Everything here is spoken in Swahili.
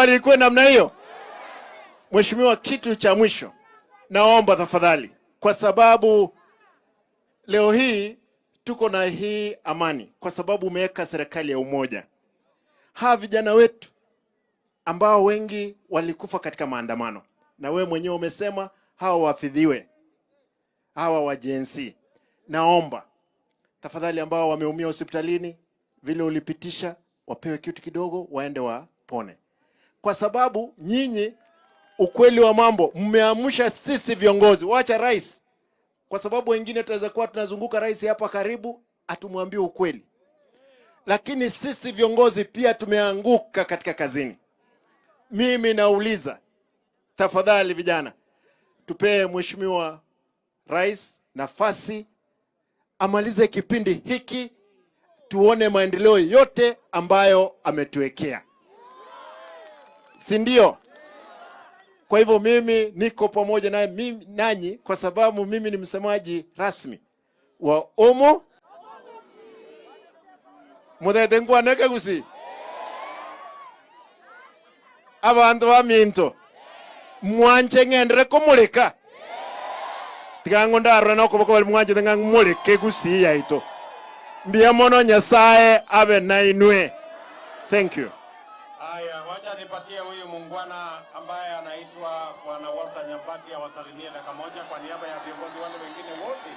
Ilikuwa namna hiyo. Mheshimiwa, kitu cha mwisho naomba tafadhali, kwa sababu leo hii tuko na hii amani kwa sababu umeweka serikali ya umoja. Hawa vijana wetu ambao wengi walikufa katika maandamano, na wewe mwenyewe umesema hawa wafidhiwe, hawa wajenzi. Naomba tafadhali, ambao wameumia hospitalini vile ulipitisha, wapewe kitu kidogo waende wapone, kwa sababu nyinyi, ukweli wa mambo, mmeamsha sisi viongozi. Wacha rais, kwa sababu wengine tunaweza kuwa tunazunguka rais hapa karibu, atumwambie ukweli, lakini sisi viongozi pia tumeanguka katika kazini. Mimi nauliza tafadhali, vijana, tupee mheshimiwa rais nafasi amalize kipindi hiki, tuone maendeleo yote ambayo ametuwekea, si ndio? Kwa hivyo mimi niko pamoja na nanyi, kwa sababu mimi ni msemaji rasmi wa Omo Muthethengwa Nekagusi. Abantu baminto mwanje ngendere kumulika tigango ndarora no kuboko bali mwanje ngang mulike gusi yaito mbia mono Nyasaye abe na inwe. Thank you. Haya, wacha nipatie huyu muungwana ambaye anaitwa Bwana Walter Nyambati awasalimie dakika moja kwa niaba ya viongozi wale wengine wote.